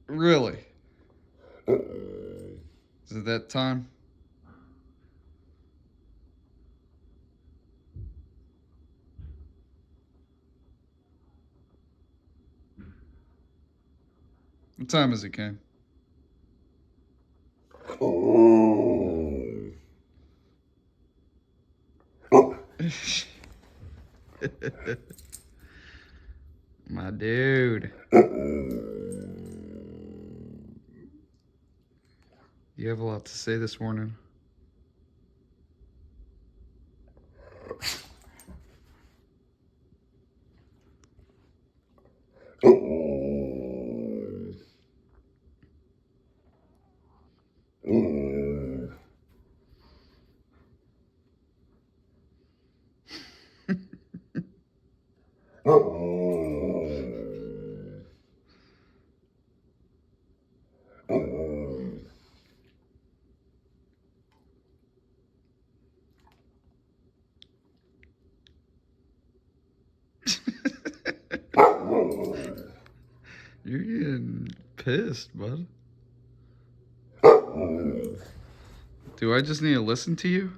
Really? Is it that time? What time is it, Ken? My dude. You have a lot to say this morning. You're getting pissed, bud. Do I just need to listen to you?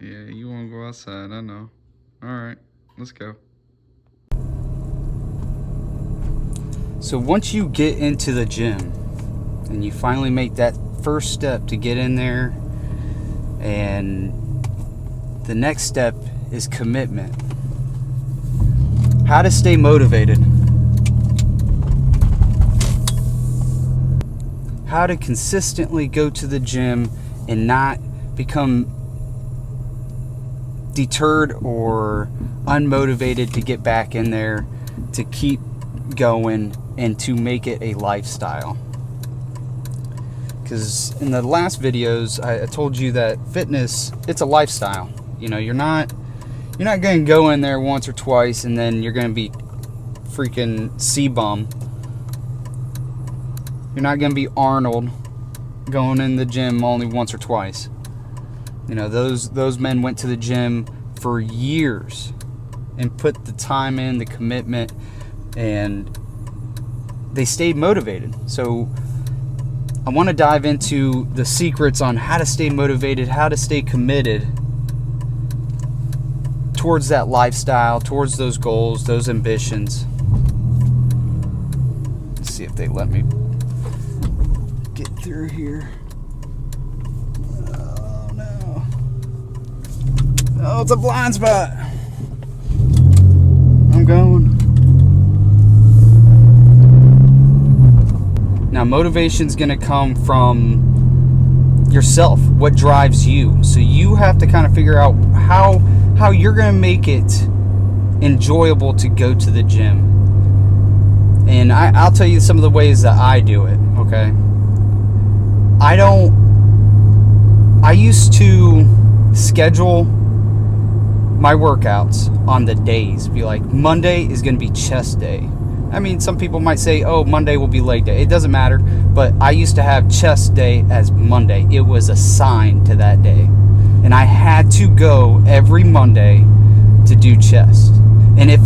Yeah, you want to go outside, I know. Alright, let's go. So once you get into the gym and you finally make that first step to get in there, and the next step is commitment. How to stay motivated. How to consistently go to the gym and not become deterred or unmotivated to get back in there, to keep going and to make it a lifestyle. Because in the last videos I told you that fitness, it's a lifestyle. You know, you're not going to go in there once or twice and then you're going to be freaking C-bum. You're not going to be Arnold going in the gym only once or twice. You know, those men went to the gym for years and put the time in, the commitment, and they stayed motivated. So I want to dive into the secrets on how to stay motivated, how to stay committed towards that lifestyle, towards those goals, those ambitions. Let's see if they let me get through here. Oh no. Oh, it's a blind spot. I'm going. Now, motivation's going to come from yourself, what drives you. So you have to kind of figure out how you're going to make it enjoyable to go to the gym. And I'll tell you some of the ways that I do it, okay? I used to schedule my workouts on the days. Be like, Monday is going to be chest day. I mean, some people might say, oh, Monday will be leg day. It doesn't matter. But I used to have chest day as Monday. It was assigned to that day. And I had to go every Monday to do chest. And if,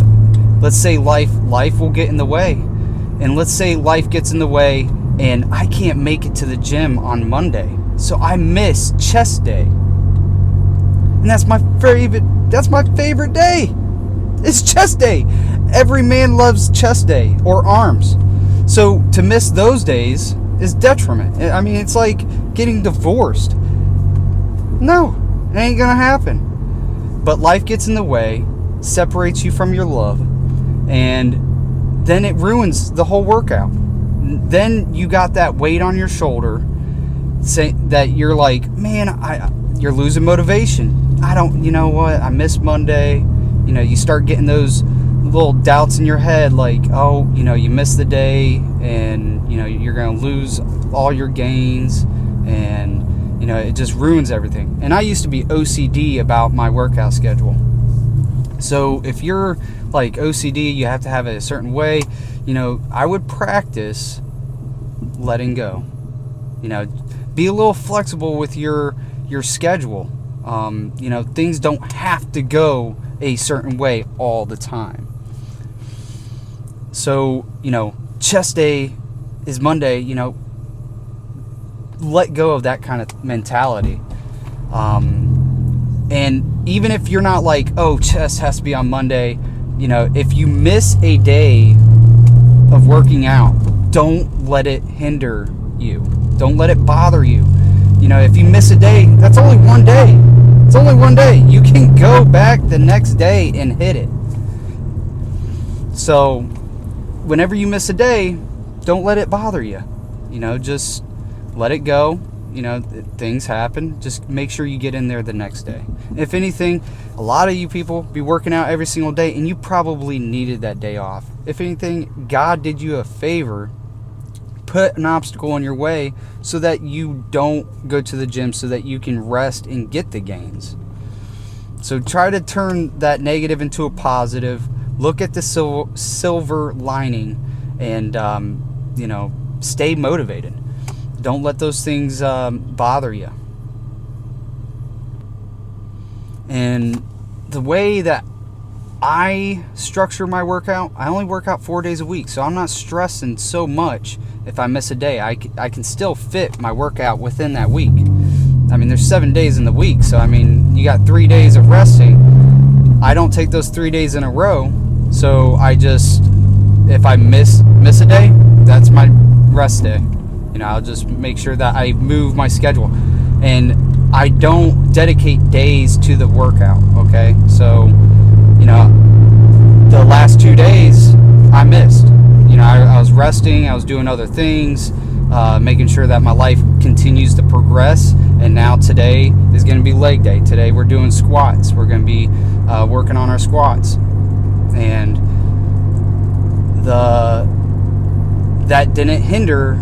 let's say life will get in the way. And let's say life gets in the way and I can't make it to the gym on Monday. So I miss chest day. And that's my favorite day. It's chest day. Every man loves chest day or arms. So to miss those days is detriment. I mean, it's like getting divorced. No, it ain't gonna happen. But life gets in the way, separates you from your love, and then it ruins the whole workout. Then you got that weight on your shoulder, say that you're like, man, you're losing motivation. You know what? I miss Monday. You know, you start getting those little doubts in your head, like, oh, you know, you missed the day, and you know you're gonna lose all your gains, and you know it just ruins everything. And I used to be OCD about my workout schedule. So if you're like OCD, you have to have it a certain way. You know, I would practice letting go. You know, be a little flexible with your schedule. You know, things don't have to go a certain way all the time. So, chest day is Monday, let go of that kind of mentality. And even if you're not like, oh, chest has to be on Monday, if you miss a day of working out, don't let it hinder you. Don't let it bother you. If you miss a day, that's only one day. It's only one day. You can go back the next day and hit it. So whenever you miss a day, don't let it bother you. Just let it go. Things happen. Just make sure you get in there the next day. If anything, a lot of you people be working out every single day, and you probably needed that day off. If anything, God did you a favor, put an obstacle in your way so that you don't go to the gym, so that you can rest and get the gains. So try to turn that negative into a positive. Look at the silver lining, and stay motivated. Don't let those things bother you. And the way that I structure my workout, I only work out 4 days a week, so I'm not stressing so much if I miss a day. I can still fit my workout within that week. There's 7 days in the week, so you got 3 days of resting. I don't take those 3 days in a row, so if I miss a day, that's my rest day. I'll just make sure that I move my schedule, and I don't dedicate days to the workout. Okay, so the last 2 days I missed. I was resting, I was doing other things, making sure that my life continues to progress. And now today is going to be leg day. Today we're doing squats. We're going to be working on our squats, and that didn't hinder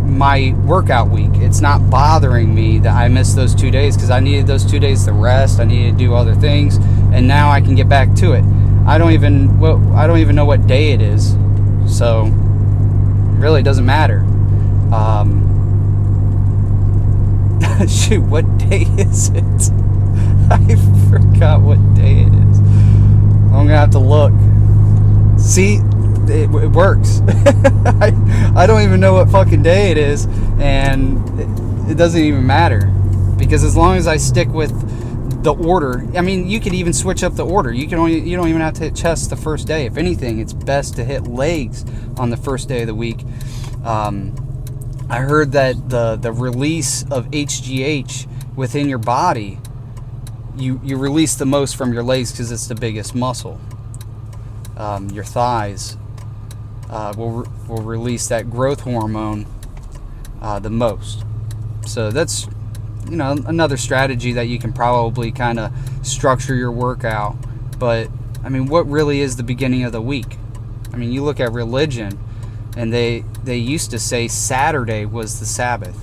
my workout week. It's not bothering me that I missed those 2 days, because I needed those 2 days to rest. I needed to do other things, and now I can get back to it. I don't even know what day it is, so it really doesn't matter. Shoot, what day is it? I forgot what day it is. I'm gonna have to look. See, it works. I don't even know what fucking day it is, and it doesn't even matter, because as long as I stick with the order, you could even switch up the order. You don't even have to hit chest the first day. If anything, it's best to hit legs on the first day of the week. I heard that the release of HGH within your body, you release the most from your legs, because it's the biggest muscle. Your thighs will release that growth hormone the most. So that's another strategy that you can probably kind of structure your workout. But what really is the beginning of the week? You look at religion, and they used to say Saturday was the Sabbath.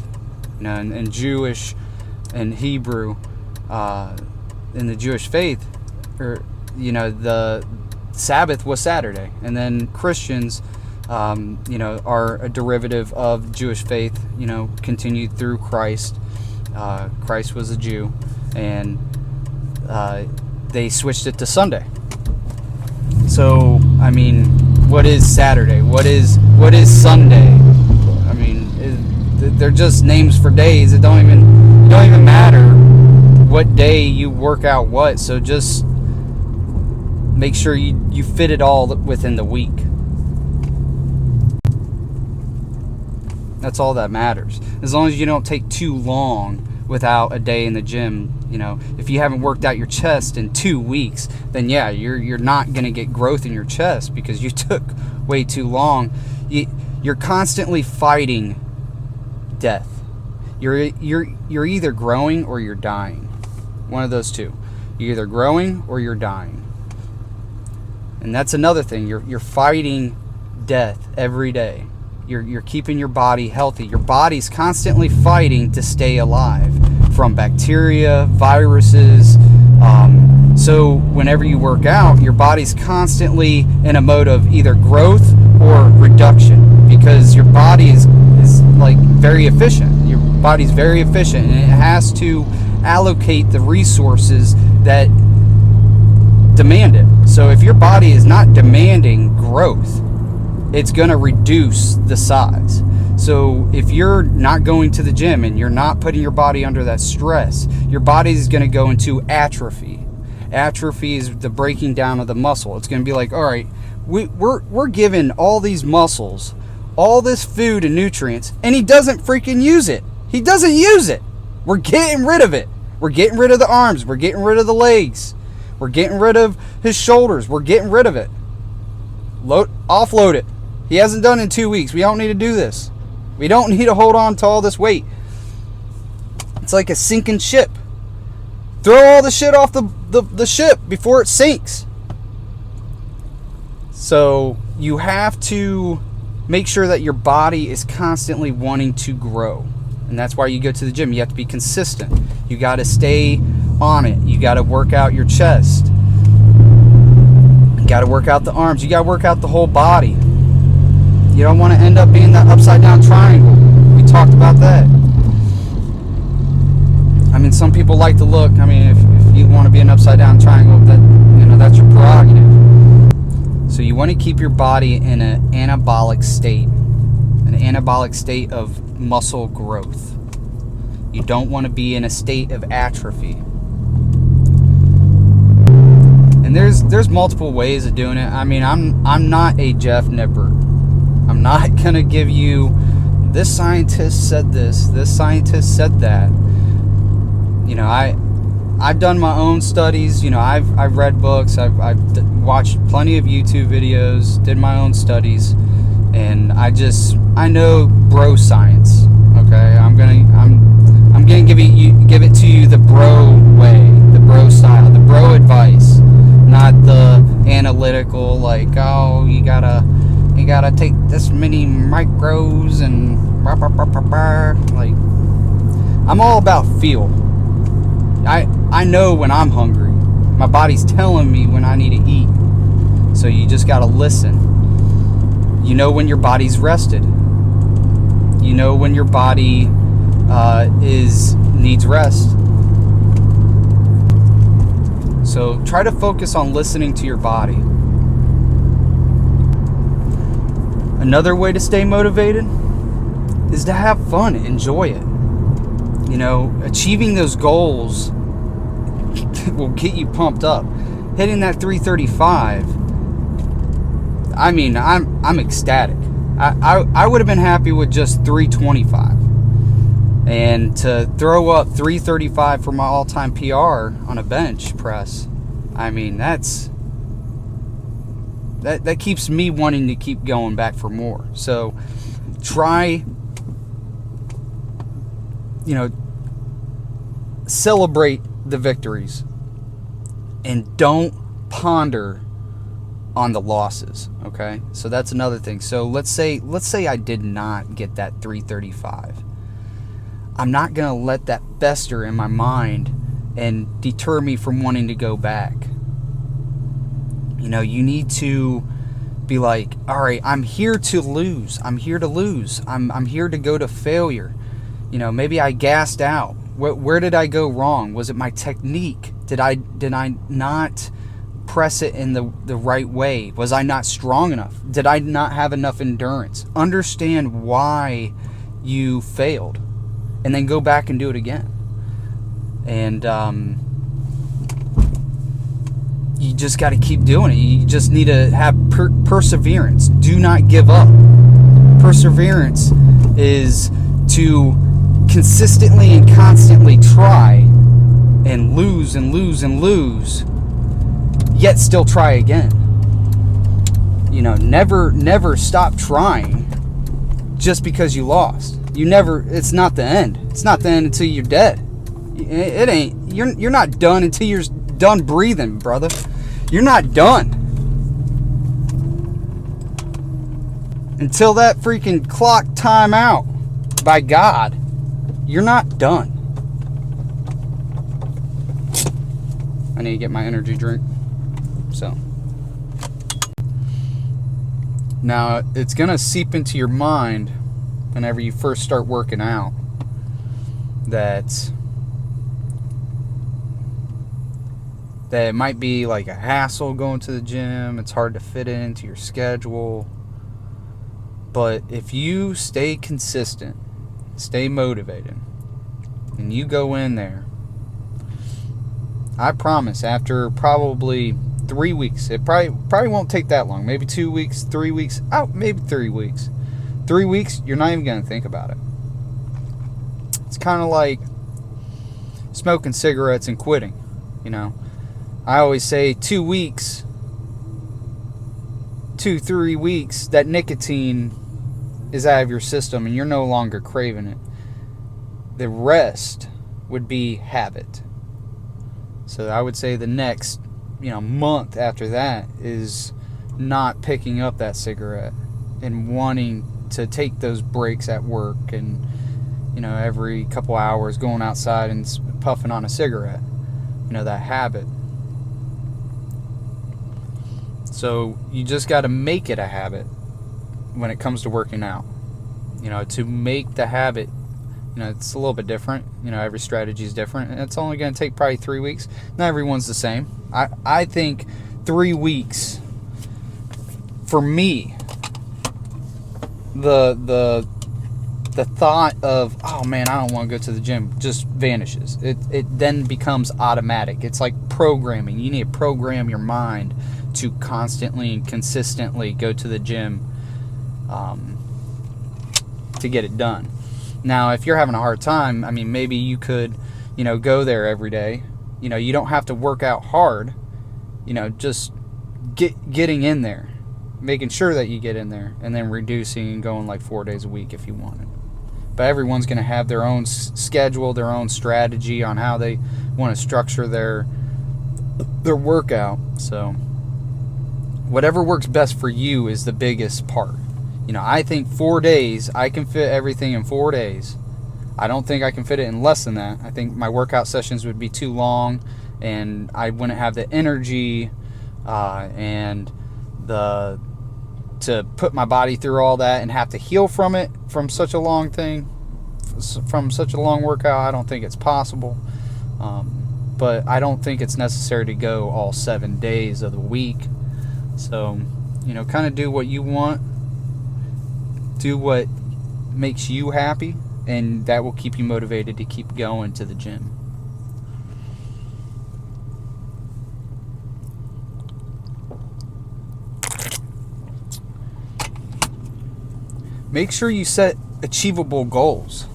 In Jewish and Hebrew, in the Jewish faith, the Sabbath was Saturday. And then Christians, are a derivative of Jewish faith, continued through Christ. Christ was a Jew, and they switched it to Sunday. So, what is Saturday? What is Sunday? They're just names for days. It don't even matter what day you work out what. So just make sure you fit it all within the week. That's all that matters. As long as you don't take too long without a day in the gym. If you haven't worked out your chest in 2 weeks, then yeah, you're not going to get growth in your chest, because you took way too long. You're constantly fighting death. You're either growing or you're dying. One of those two. You're either growing or you're dying. And that's another thing. You're fighting death every day. You're keeping your body healthy. Your body's constantly fighting to stay alive from bacteria, viruses. So whenever you work out, your body's constantly in a mode of either growth or reduction, because your body is like very efficient. Your body's very efficient, and it has to allocate the resources that demand it. So if your body is not demanding growth, it's going to reduce the size. So if you're not going to the gym and you're not putting your body under that stress, your body is going to go into atrophy. Atrophy is the breaking down of the muscle. It's going to be like, all right, we're giving all these muscles all this food and nutrients, and he doesn't freaking use it. He doesn't use it. We're getting rid of it. We're getting rid of the arms. We're getting rid of the legs. We're getting rid of his shoulders. We're getting rid of it. Offload it. He hasn't done it in 2 weeks. We don't need to do this. We don't need to hold on to all this weight. It's like a sinking ship. Throw all the shit off the ship before it sinks. So you have to make sure that your body is constantly wanting to grow. And that's why you go to the gym. You have to be consistent. You got to stay on it. You got to work out your chest. You got to work out the arms. You got to work out the whole body. You don't want to end up being that upside down triangle. We talked about that. I mean, some people like to look. I mean, if you want to be an upside down triangle, that's your prerogative. So you want to keep your body in an anabolic state of muscle growth. You don't want to be in a state of atrophy. And there's multiple ways of doing it. I mean, I'm not a Jeff Nipper. I'm not gonna give you this scientist said this scientist said that. I've done my own studies. I've read books. I've watched plenty of YouTube videos. Did my own studies, and I know bro science. Okay, I'm gonna give it to you the bro way, the bro style, the bro advice, not the analytical like, oh, you gotta take this many micros and like. I'm all about feel. I know when I'm hungry. My body's telling me when I need to eat. So you just gotta listen. You know when your body's rested. You know when your body needs rest. So try to focus on listening to your body. Another way to stay motivated is to have fun, enjoy it. Achieving those goals will get you pumped up. Hitting that 335, I mean, I'm ecstatic. I would have been happy with just 325. And to throw up 335 for my all-time PR on a bench press, I mean, that keeps me wanting to keep going back for more. So try, celebrate the victories and don't ponder on the losses. Okay, so that's another thing. So let's say I did not get that 335. I'm not gonna let that fester in my mind and deter me from wanting to go back. You need to be like, all right, I'm here to lose. I'm here to lose. I'm here to go to failure. Maybe I gassed out. Where did I go wrong? Was it my technique? Did I not press it in the right way? Was I not strong enough? Did I not have enough endurance? Understand why you failed, and then go back and do it again. And you just got to keep doing it. You just need to have perseverance. Do not give up. Perseverance is to consistently and constantly try and lose and lose and lose, yet still try again. Never stop trying just because you lost. It's not the end. It's not the end until you're dead. It ain't. You're not done until you're done breathing, brother. You're not done until that freaking clock time out by God. You're not done. I need to get my energy drink. So now it's gonna seep into your mind whenever you first start working out that it might be like a hassle going to the gym. It's hard to fit it into your schedule. But if you stay consistent, stay motivated, and you go in there, I promise after probably 3 weeks, it probably won't take that long, maybe 2 weeks, 3 weeks, maybe 3 weeks. 3 weeks, you're not even going to think about it. It's kind of like smoking cigarettes and quitting, you know. I always say 2 weeks, 2-3 weeks, that nicotine is out of your system and you're no longer craving it. The rest would be habit. So I would say the next, month after that is not picking up that cigarette and wanting to take those breaks at work and, every couple hours going outside and puffing on a cigarette. That habit. So you just got to make it a habit when it comes to working out. To make the habit, it's a little bit different. Every strategy is different, and it's only going to take probably 3 weeks. Not everyone's the same. I think 3 weeks, for me, the thought of, oh man, I don't want to go to the gym, just vanishes. It then becomes automatic. It's like programming. You need to program your mind to constantly and consistently go to the gym to get it done. Now, if you're having a hard time, maybe you could, go there every day. You don't have to work out hard. Just getting in there, making sure that you get in there, and then reducing and going like 4 days a week if you want it. But everyone's going to have their own schedule, their own strategy on how they want to structure their workout. So whatever works best for you is the biggest part. I think 4 days, I can fit everything in 4 days. I don't think I can fit it in less than that. I think my workout sessions would be too long, and I wouldn't have the energy and to put my body through all that and have to heal from it, from such a long thing, from such a long workout. I don't think it's possible. But I don't think it's necessary to go all 7 days of the week. So, kind of do what you want. Do what makes you happy, and that will keep you motivated to keep going to the gym. Make sure you set achievable goals.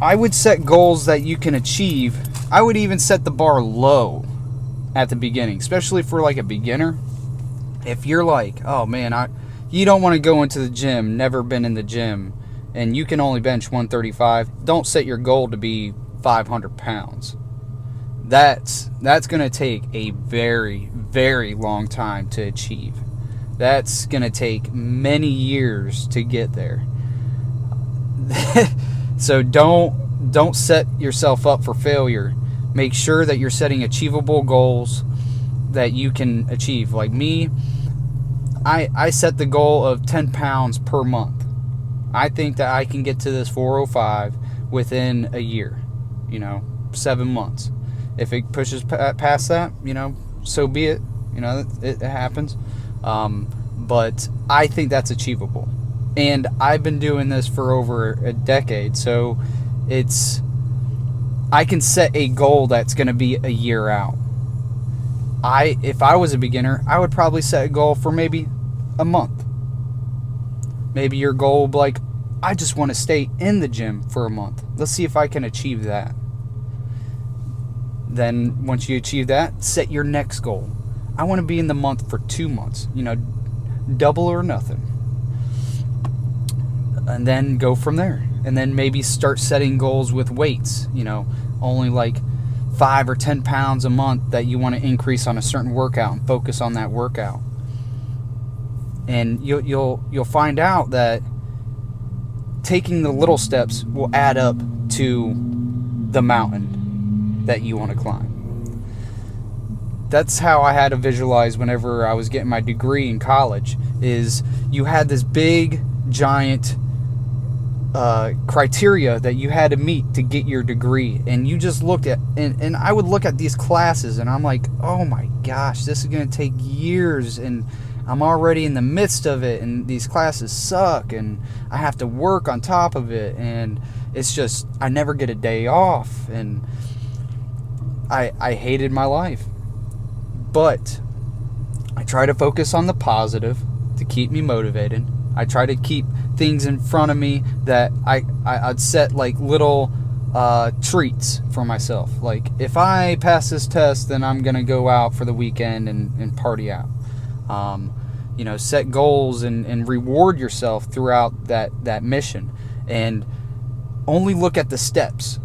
I would set goals that you can achieve. I would even set the bar low at the beginning, especially for like a beginner. If you're like, oh man, you don't want to go into the gym, never been in the gym, and you can only bench 135, don't set your goal to be 500 pounds. That's going to take a very, very long time to achieve. That's going to take many years to get there. So don't set yourself up for failure. Make sure that you're setting achievable goals that you can achieve. Like me, I set the goal of 10 pounds per month. I think that I can get to this 405 within a year, 7 months. If it pushes past that, so be it. It happens. But I think that's achievable. And I've been doing this for over a decade, so I can set a goal that's going to be a year out. If I was a beginner, I would probably set a goal for maybe a month. Maybe your goal, like, I just want to stay in the gym for a month. Let's see if I can achieve that. Then once you achieve that, set your next goal. I want to be in the month for 2 months. Double or nothing. And then go from there. And then maybe start setting goals with weights. Only like 5 or 10 pounds a month that you want to increase on a certain workout and focus on that workout. And you'll find out that taking the little steps will add up to the mountain that you want to climb. That's how I had to visualize whenever I was getting my degree in college, is you had this big, giant criteria that you had to meet to get your degree, and you just looked at, and I would look at these classes and I'm like, oh my gosh, this is going to take years, and I'm already in the midst of it, and these classes suck, and I have to work on top of it, and it's just, I never get a day off, and I hated my life. But I try to focus on the positive to keep me motivated. I try to keep things in front of me that I'd set like little treats for myself. Like, if I pass this test, then I'm going to go out for the weekend and party out. Set goals and reward yourself throughout that mission. And only look at the steps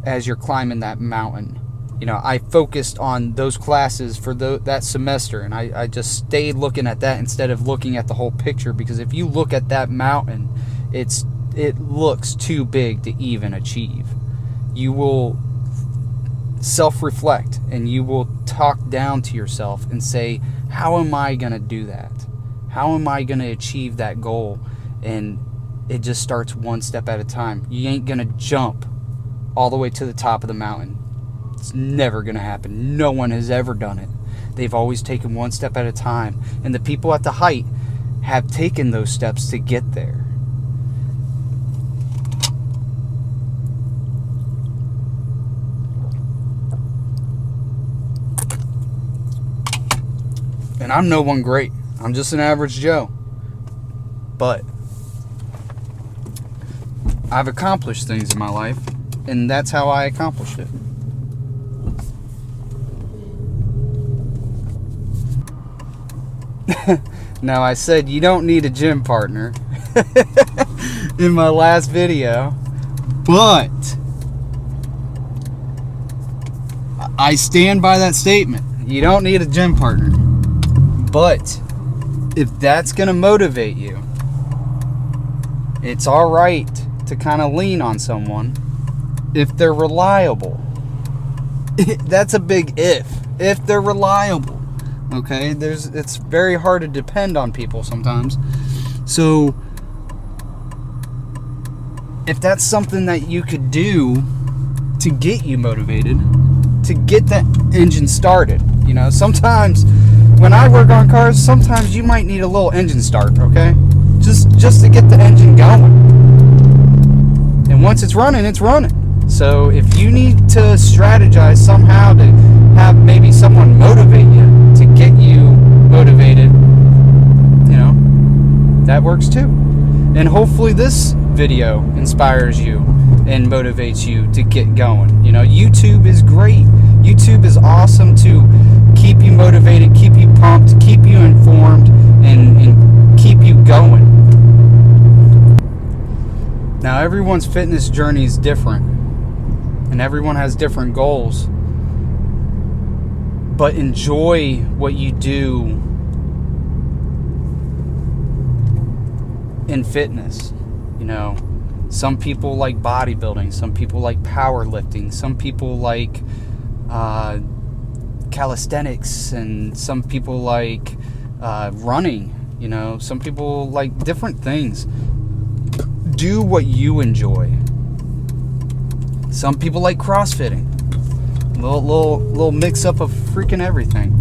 as you're climbing that mountain. I focused on those classes for that semester, and I just stayed looking at that instead of looking at the whole picture, because if you look at that mountain, it looks too big to even achieve. You will self-reflect, and you will talk down to yourself and say, how am I going to do that? How am I going to achieve that goal? And it just starts one step at a time. You ain't going to jump all the way to the top of the mountain. It's never going to happen. No one has ever done it. They've always taken one step at a time. And the people at the height have taken those steps to get there. And I'm no one great. I'm just an average Joe. But I've accomplished things in my life, and that's how I accomplished it. Now, I said you don't need a gym partner in my last video, but I stand by that statement. You don't need a gym partner. But if that's going to motivate you, it's all right to kind of lean on someone if they're reliable. That's a big if. If they're reliable. Okay, it's very hard to depend on people sometimes. So if that's something that you could do to get you motivated, to get that engine started, sometimes when I work on cars, sometimes you might need a little engine start, okay? Just to get the engine going. And once it's running, it's running. So if you need to strategize somehow to have maybe someone motivate you to get you motivated, that works too. And hopefully this video inspires you and motivates you to get going. YouTube is great. YouTube is awesome to keep you motivated, keep you pumped, keep you informed, and keep you going. Now, everyone's fitness journey is different, and everyone has different goals. But enjoy what you do in fitness. Some people like bodybuilding, some people like powerlifting, some people like calisthenics, and some people like running. Some people like different things. Do what you enjoy. Some people like CrossFitting. Little mix up of freaking everything.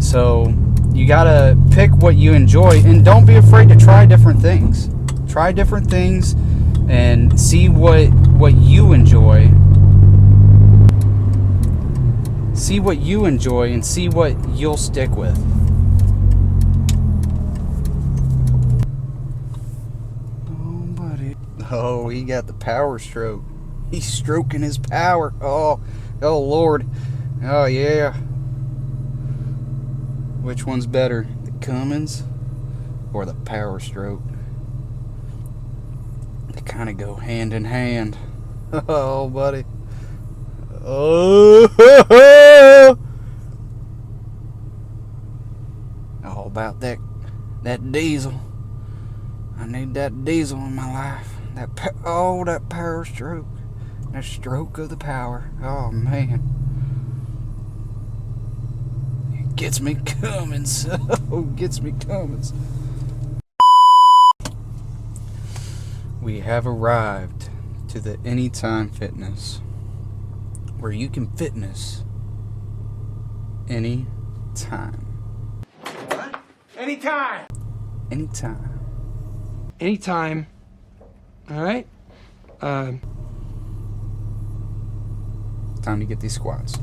So you gotta pick what you enjoy, and don't be afraid to try different things. Try different things and see what you enjoy. See what you enjoy and see what you'll stick with. Oh, buddy. Oh, he got the power stroke. He's stroking his power. Oh, Lord. Oh, yeah. Which one's better, the Cummins or the power stroke? They kind of go hand in hand. Oh, buddy. Oh, all about that diesel. I need that diesel in my life. That power stroke. That stroke of the power. Oh, man. It gets me coming. So gets me coming. We have arrived to the Anytime Fitness, where you can fitness anytime. What? Anytime. Anytime. Anytime. All right. Time to get these squats.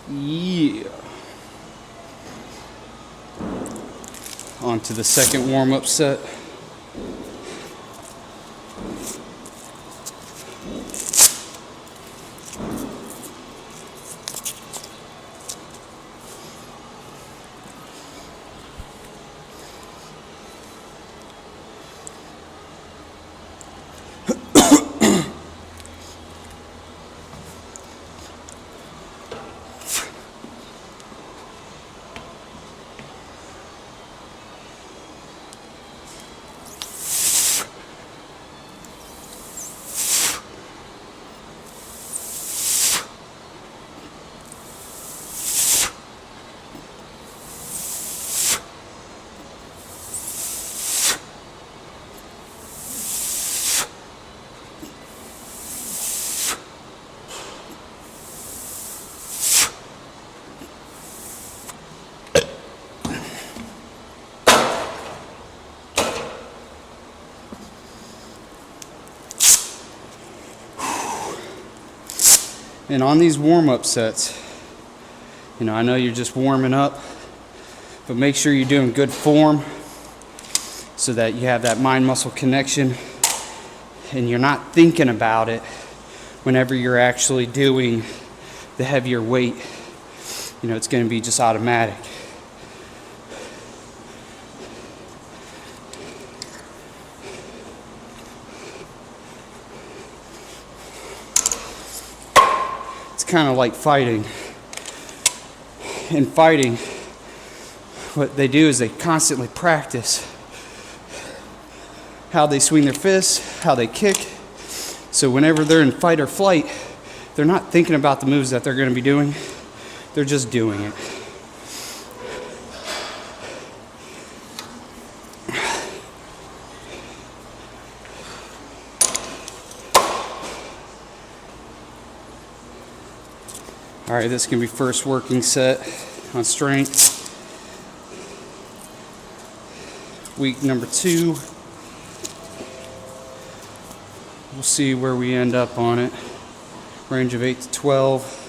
Yeah. On to the second warm-up set. And on these warm-up sets, I know you're just warming up, but make sure you're doing good form so that you have that mind-muscle connection and you're not thinking about it whenever you're actually doing the heavier weight. It's going to be just automatic. Kind of like fighting. In fighting, what they do is they constantly practice how they swing their fists, how they kick. So whenever they're in fight or flight, they're not thinking about the moves that they're going to be doing. They're just doing it. All right, this is going to be first working set on strength. Week number 2. We'll see where we end up on it. Range of 8 to 12.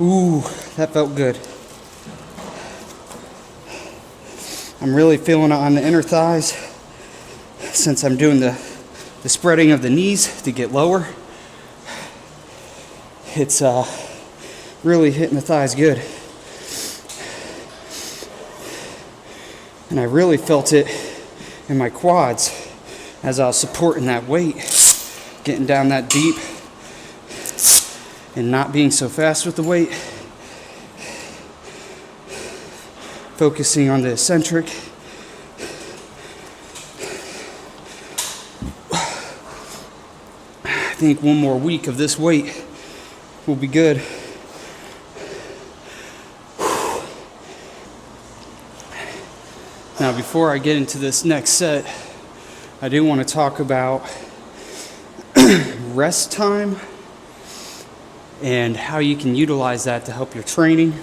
Ooh, that felt good. I'm really feeling it on the inner thighs since I'm doing the spreading of the knees to get lower. It's really hitting the thighs good. And I really felt it in my quads as I was supporting that weight, getting down that deep and not being so fast with the weight. Focusing on the eccentric. I think one more week of this weight will be good. Now, before I get into this next set, I do want to talk about rest time and how you can utilize that to help your training.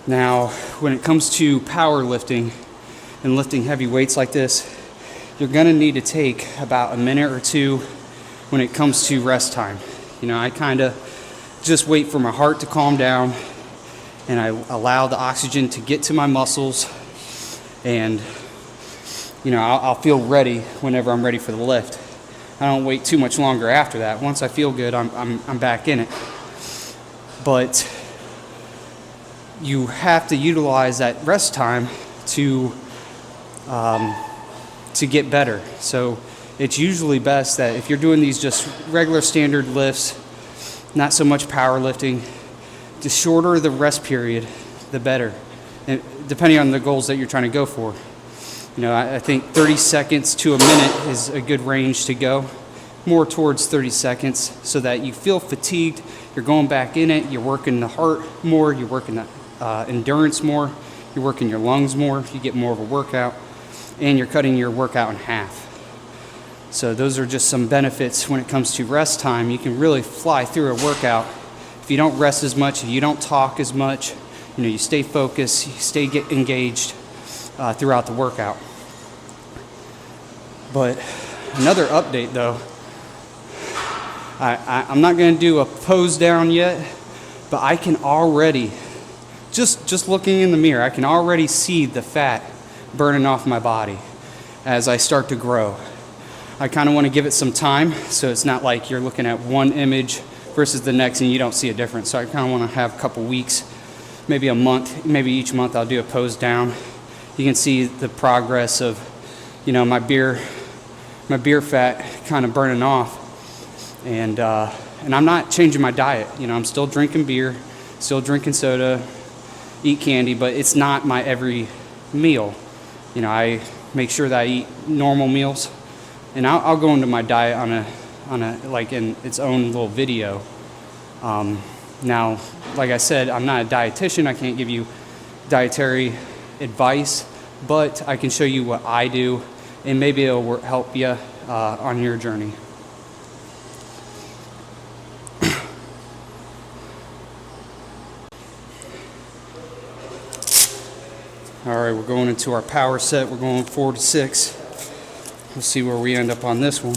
Now, when it comes to powerlifting and lifting heavy weights like this, you're going to need to take about a minute or two when it comes to rest time. You know, I kind of just wait for my heart to calm down and I allow the oxygen to get to my muscles, and you know, I'll feel ready whenever I'm ready for the lift. I don't wait too much longer after that. Once I feel good, I'm back in it. But you have to utilize that rest time to get better. So it's usually best that if you're doing these just regular standard lifts, not so much powerlifting, the shorter the rest period, the better, and depending on the goals that you're trying to go for. You know, I think 30 seconds to a minute is a good range to go, more towards 30 seconds, so that you feel fatigued, you're going back in it, you're working the heart more, you're working the endurance more, you're working your lungs more, you get more of a workout, and you're cutting your workout in half. So those are just some benefits when it comes to rest time. You can really fly through a workout if you don't rest as much, if you don't talk as much, you know, you stay focused, you stay engaged throughout the workout. But another update though, I'm not going to do a pose down yet, but I can already, just looking in the mirror, I can already see the fat burning off my body as I start to grow. I kind of want to give it some time, so it's not like you're looking at one image versus the next and you don't see a difference. So I kind of want to have a couple weeks, maybe a month, maybe each month I'll do a pose down. You can see the progress of, you know, my beer fat kind of burning off, and I'm not changing my diet. You know, I'm still drinking beer, still drinking soda, eat candy, but it's not my every meal. You know, I make sure that I eat normal meals, and I'll go into my diet on a like in its own little video. Now, like I said, I'm not a dietitian. I can't give you dietary advice, but I can show you what I do, and maybe it'll help you on your journey. All right, we're going into our power set. We're going 4 to 6. We'll see where we end up on this one.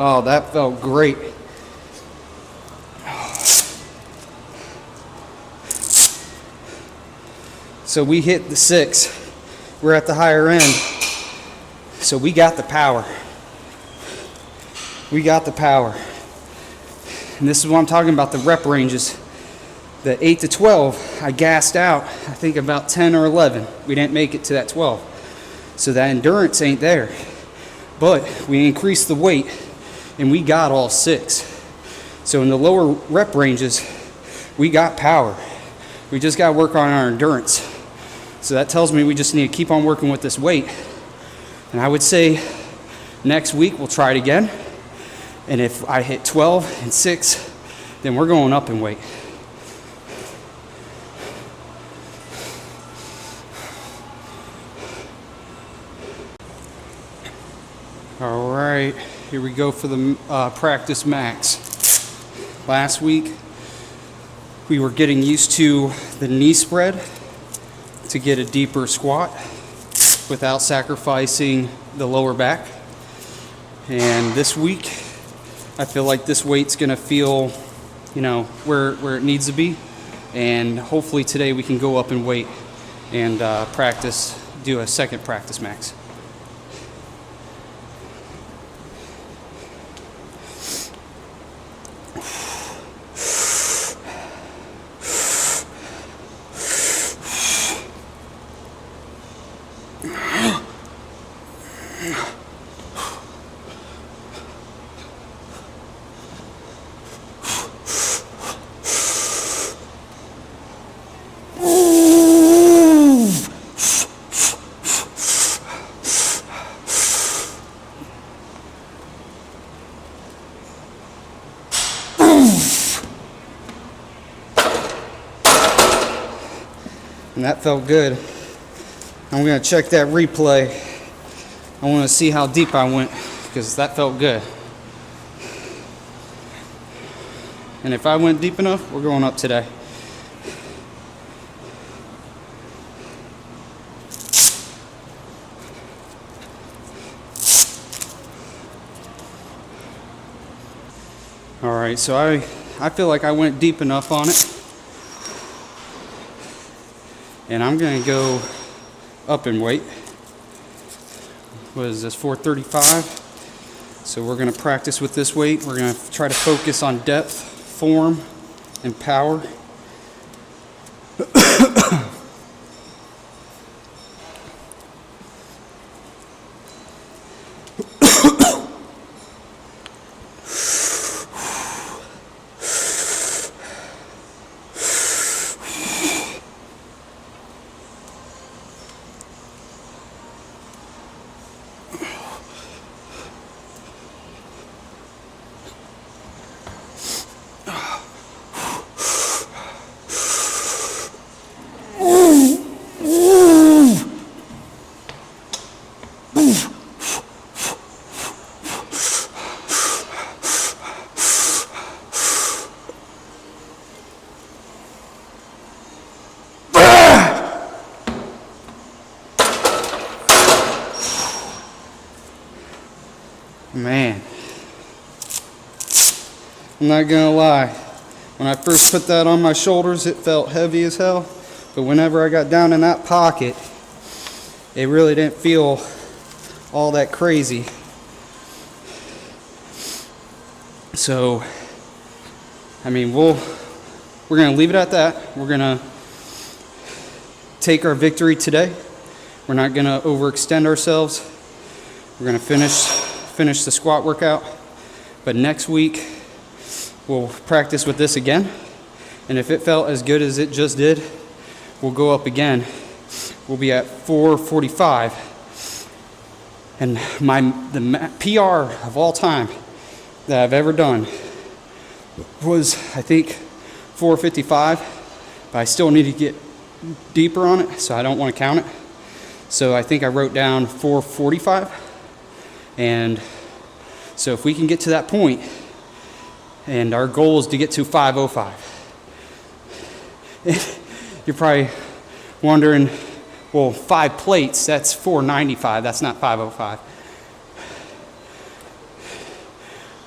Oh, that felt great. So we hit the 6. We're at the higher end. So we got the power. We got the power. And this is what I'm talking about, the rep ranges. The 8 to 12, I gassed out, I think about 10 or 11. We didn't make it to that 12. So that endurance ain't there. But we increased the weight and we got all 6. So in the lower rep ranges, we got power. We just got to work on our endurance. So that tells me we just need to keep on working with this weight. And I would say next week we'll try it again. And if I hit 12 and 6, then we're going up in weight. All right, here we go for the practice max. Last week, we were getting used to the knee spread to get a deeper squat without sacrificing the lower back. And this week, I feel like this weight's gonna feel, you know, where it needs to be. And hopefully today we can go up in weight and do a second practice max. And that felt good. I'm gonna check that replay. I wanna see how deep I went because that felt good. And if I went deep enough, we're going up today. All right, so I feel like I went deep enough on it. And I'm gonna go up in weight. What is this, 435? So we're gonna practice with this weight. We're gonna try to focus on depth, form, and power. Man, I'm not gonna lie, when I first put that on my shoulders it felt heavy as hell, but whenever I got down in that pocket it really didn't feel all that crazy. So I mean we're gonna leave it at that. We're gonna take our victory today. We're not gonna overextend ourselves. We're gonna finish the squat workout, but next week we'll practice with this again, and if it felt as good as it just did, we'll go up again. We'll be at 445, and the PR of all time that I've ever done was I think 455, but I still need to get deeper on it, so I don't want to count it. So I think I wrote down 445. And so if we can get to that point, and our goal is to get to 505. You're probably wondering, well, 5 plates, that's 495, that's not 505.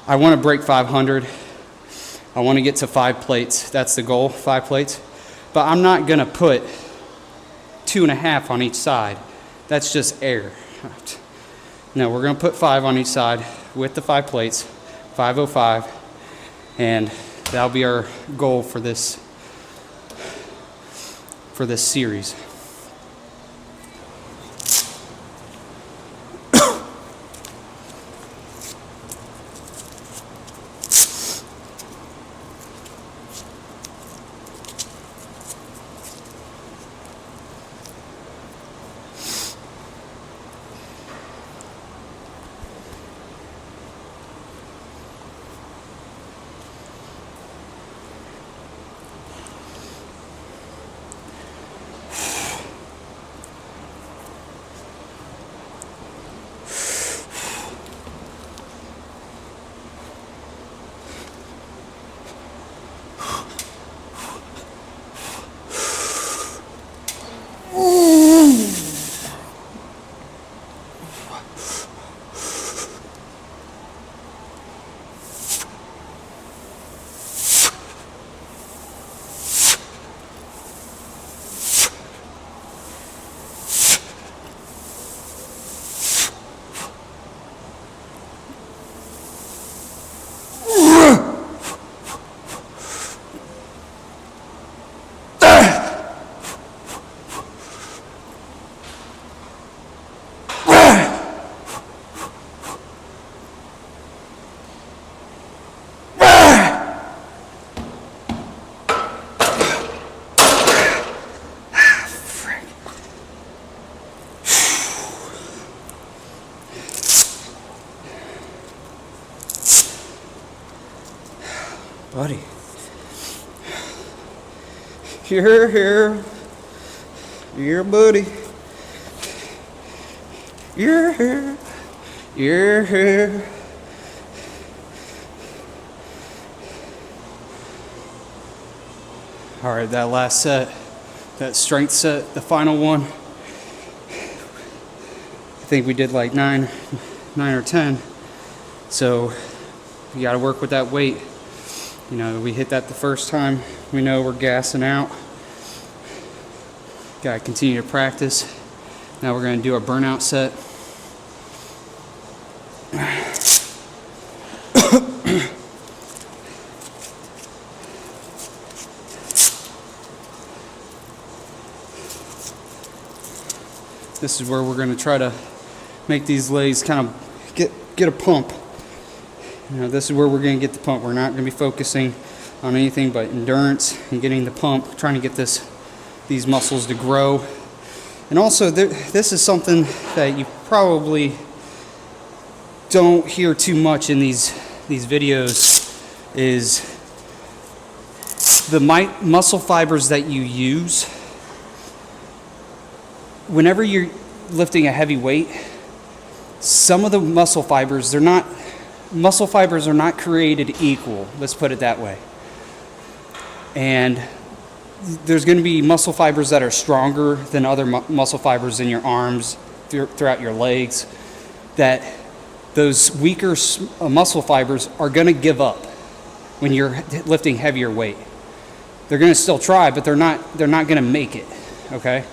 I want to break 500. I want to get to 5 plates. That's the goal, 5 plates. But I'm not going to put 2.5 on each side. That's just air. No, we're gonna put 5 on each side with the 5 plates, 505, and that'll be our goal for this series. Buddy, you're here, buddy. You're here, you're here. All right, that last set, that strength set, the final one, I think we did like 9 or 10. So you got to work with that weight. You know, we hit that the first time, we know we're gassing out. Got to continue to practice. Now we're going to do our burnout set. This is where we're going to try to make these legs kind of get a pump. You know, this is where we're going to get the pump. We're not going to be focusing on anything but endurance and getting the pump, trying to get these muscles to grow. And also, this is something that you probably don't hear too much in these videos, is the muscle fibers that you use. Whenever you're lifting a heavy weight, some of the muscle fibers are not created equal, let's put it that way. And there's going to be muscle fibers that are stronger than other muscle fibers in your arms, throughout your legs, that those weaker muscle fibers are going to give up when you're lifting heavier weight. They're going to still try, but they're not going to make it, okay?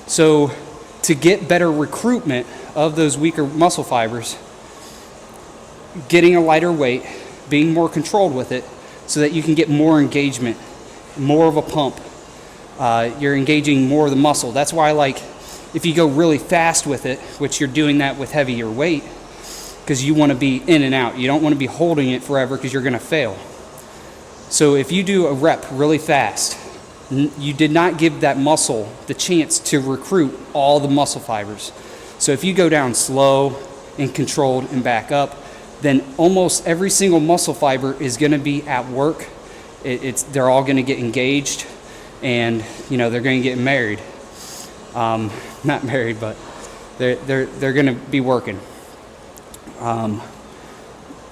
So to get better recruitment of those weaker muscle fibers, getting a lighter weight, being more controlled with it, so that you can get more engagement, more of a pump. You're engaging more of the muscle. That's why, like, if you go really fast with it, which you're doing that with heavier weight, because you want to be in and out. You don't want to be holding it forever because you're going to fail. So if you do a rep really fast, you did not give that muscle the chance to recruit all the muscle fibers. So if you go down slow and controlled and back up, then almost every single muscle fiber is going to be at work. They're all going to get engaged, and you know, they're going to get married. Not married, but they're going to be working.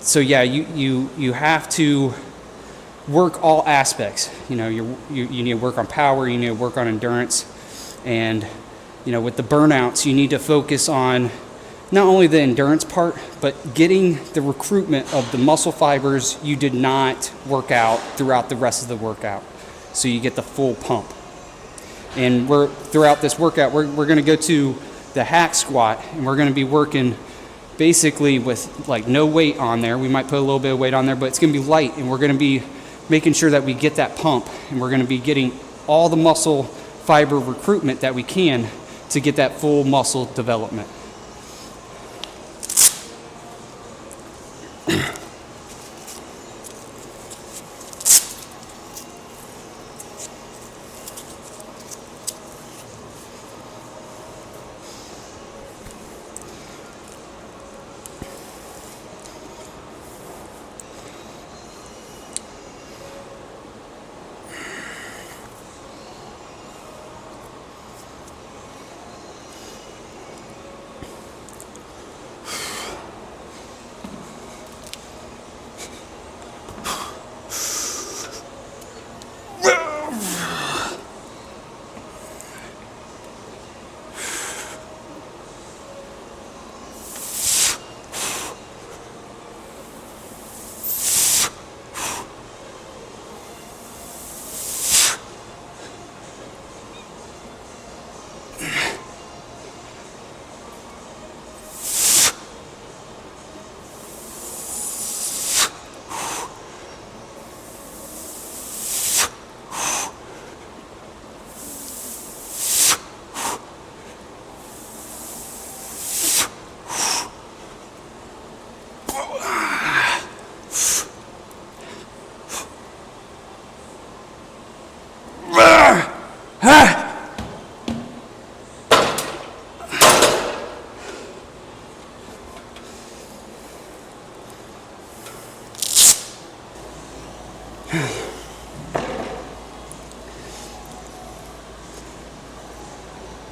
So yeah, you have to work all aspects. You know, you need to work on power, you need to work on endurance, and you know, with the burnouts, you need to focus on not only the endurance part, but getting the recruitment of the muscle fibers you did not work out throughout the rest of the workout, so you get the full pump. And throughout this workout, we're going to go to the hack squat, and we're going to be working basically with like no weight on there. We might put a little bit of weight on there, but it's going to be light, and we're going to be making sure that we get that pump, and we're going to be getting all the muscle fiber recruitment that we can to get that full muscle development.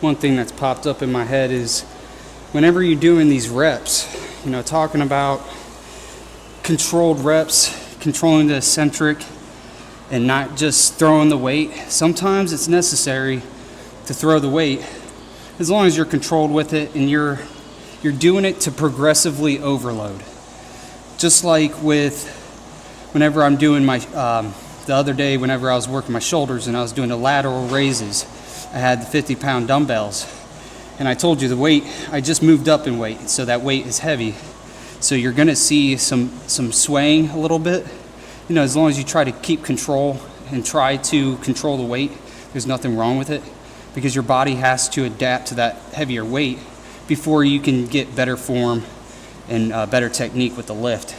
One thing that's popped up in my head is whenever you're doing these reps, talking about controlled reps, controlling the eccentric, and not just throwing the weight, sometimes it's necessary to throw the weight as long as you're controlled with it and you're doing it to progressively overload. Just like with whenever I'm doing my, the other day whenever I was working my shoulders and I was doing the lateral raises, I had the 50-pound dumbbells, and I told you the weight, I just moved up in weight, so that weight is heavy. So you're gonna see some swaying a little bit. As long as you try to keep control and try to control the weight, there's nothing wrong with it, because your body has to adapt to that heavier weight before you can get better form and better technique with the lift.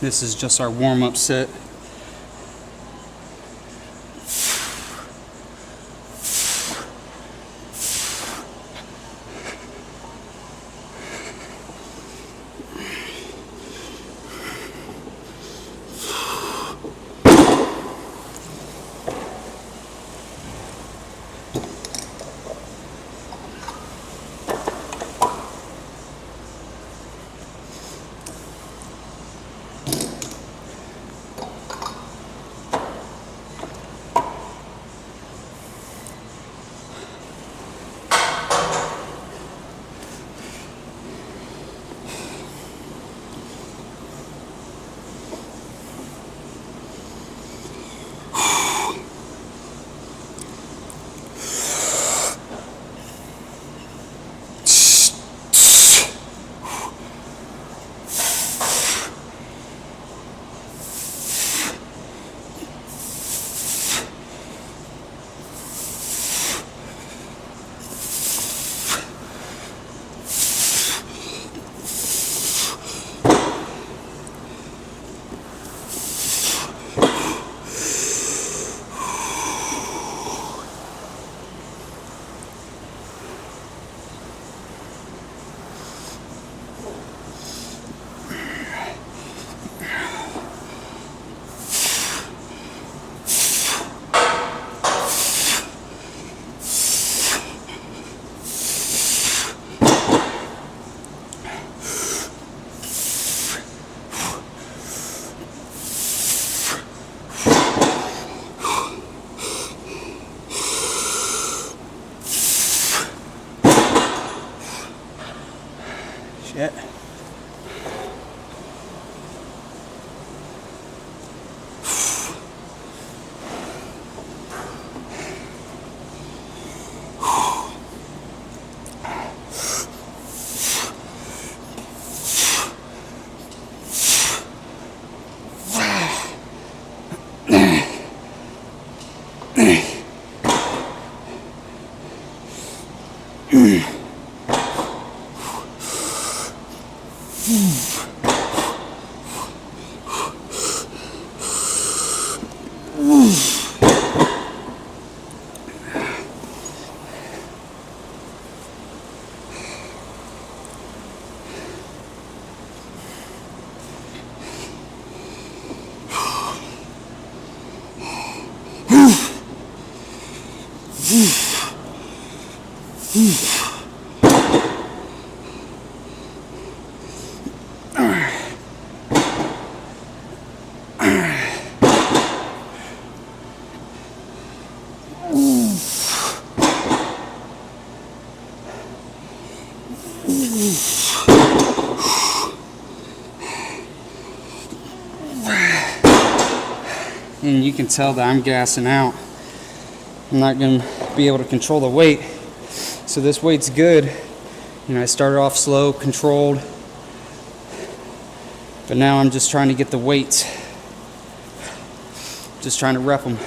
This is just our warm-up set. Shit. And you can tell that I'm gassing out. I'm not going to be able to control the weight. So this weight's good. You know, I started off slow, controlled. But now I'm just trying to get the weights. Just trying to rep them.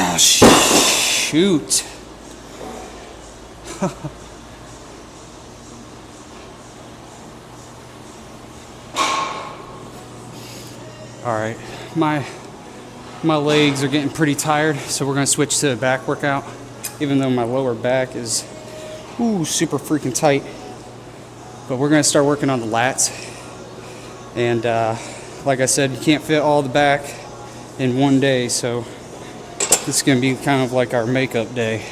Oh, shoot. All right, my legs are getting pretty tired, so we're gonna switch to a back workout, even though my lower back is super freaking tight. But we're gonna start working on the lats. And like I said, you can't fit all the back in one day, so this is gonna be kind of like our makeup day.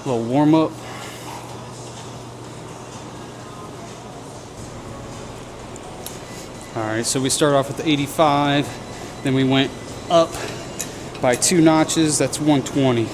A little warm up. All right, so we start off with 85, then we went up by 2 notches, that's 120.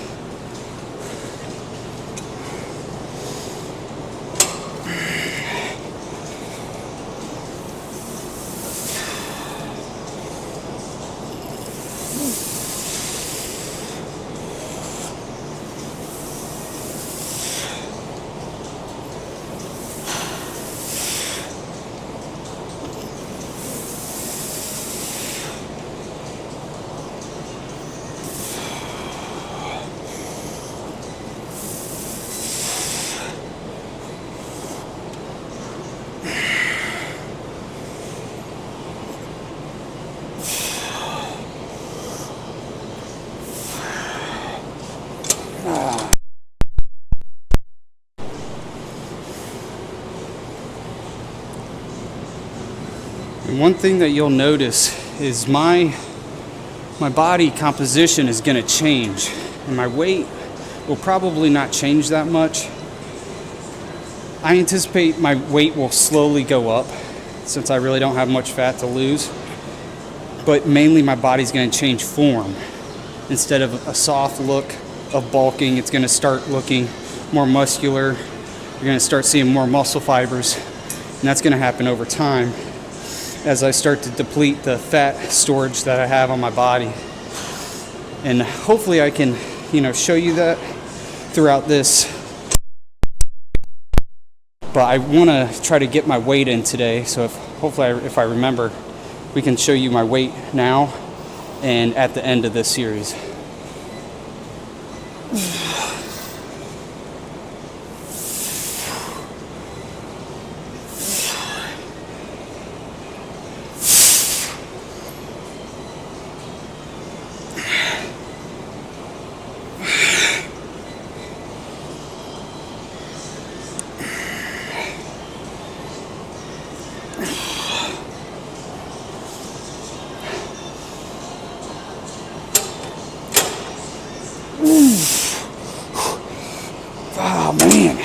And one thing that you'll notice is my body composition is going to change, and my weight will probably not change that much. I anticipate my weight will slowly go up since I really don't have much fat to lose, but mainly my body's going to change form. Instead of a soft look of bulking, it's going to start looking more muscular. You're going to start seeing more muscle fibers, and that's going to happen over time as I start to deplete the fat storage that I have on my body. And hopefully I can, show you that throughout this. But I want to try to get my weight in today, so hopefully if I remember, we can show you my weight now and at the end of this series. Oh man.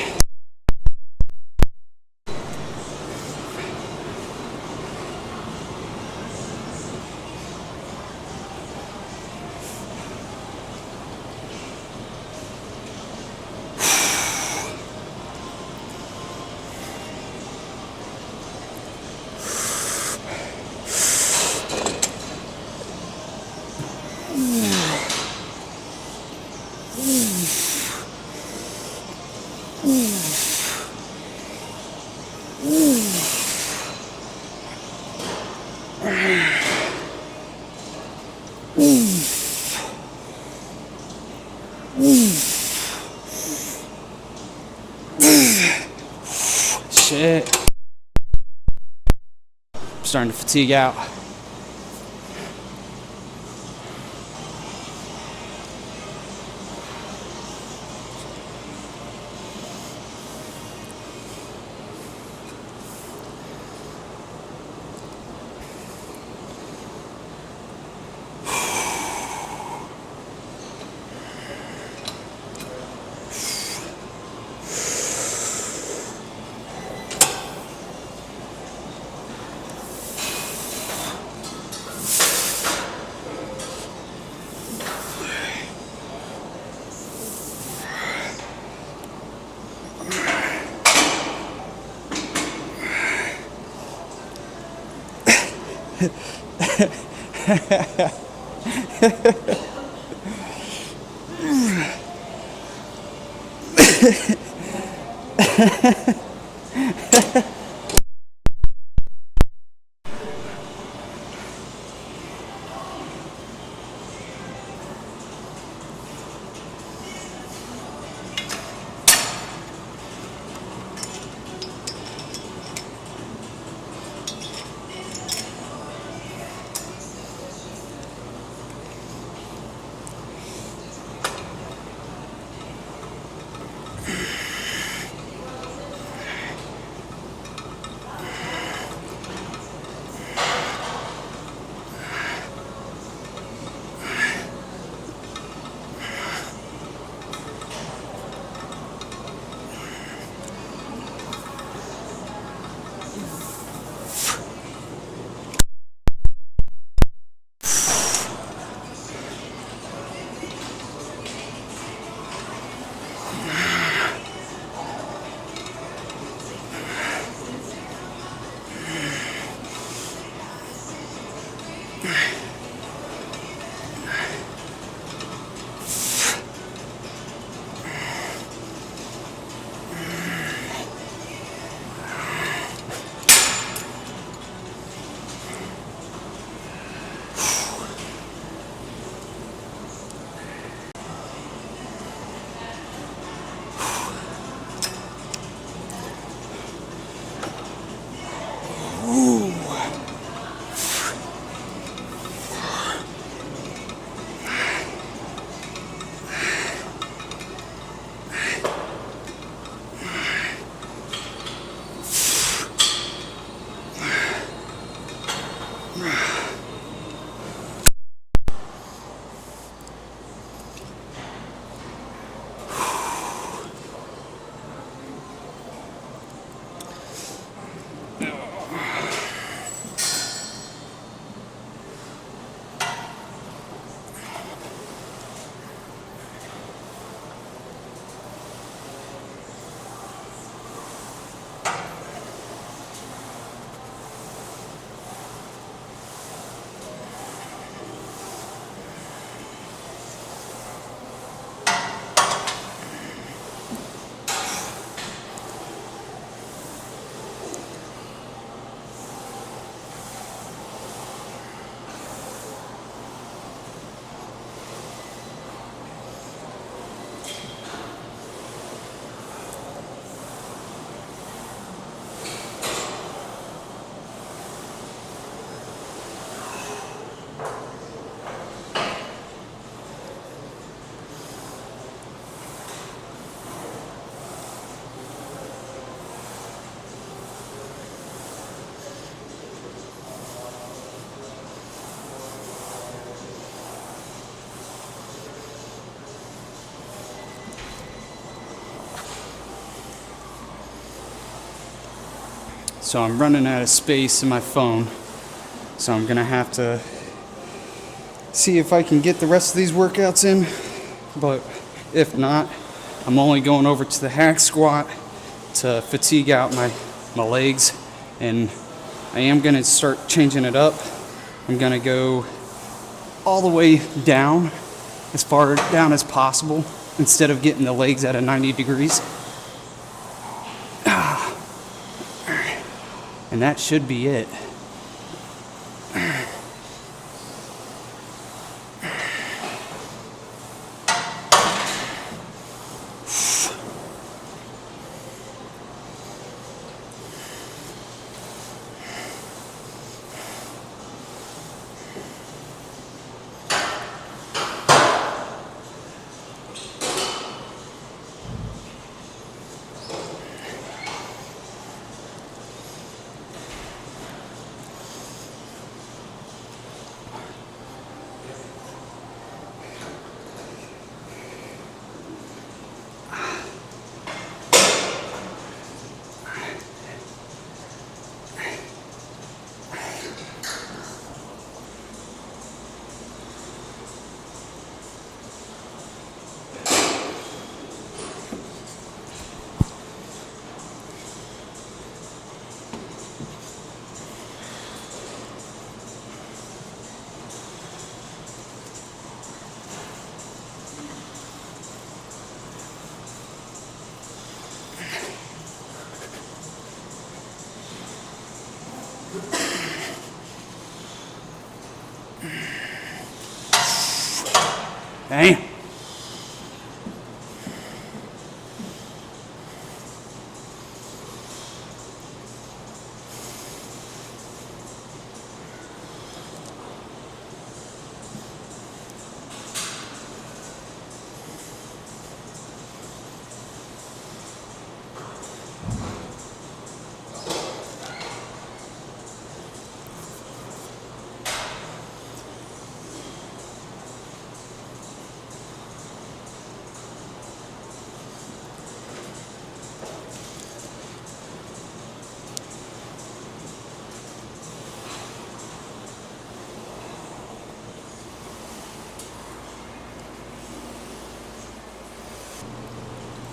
Shit. I'm starting to fatigue out. So I'm running out of space in my phone. So I'm gonna have to see if I can get the rest of these workouts in. But if not, I'm only going over to the hack squat to fatigue out my legs. And I am gonna start changing it up. I'm gonna go all the way down, as far down as possible, instead of getting the legs at a 90 degrees. And that should be it. Damn.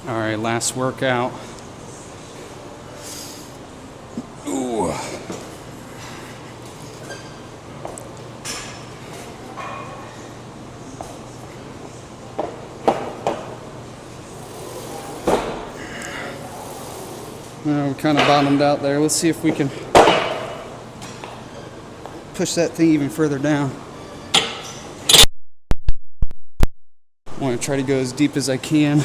All right, last workout. Ooh. We kind of bottomed out there. Let's see if we can push that thing even further down. I want to try to go as deep as I can.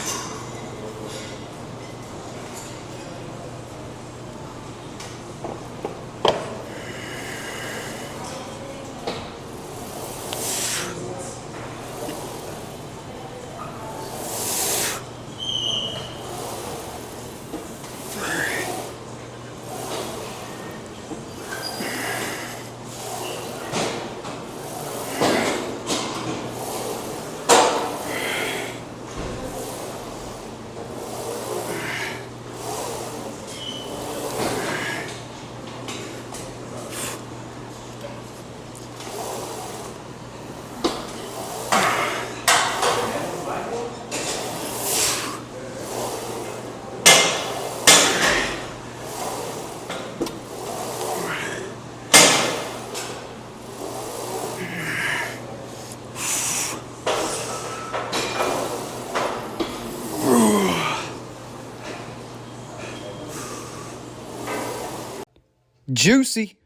Juicy.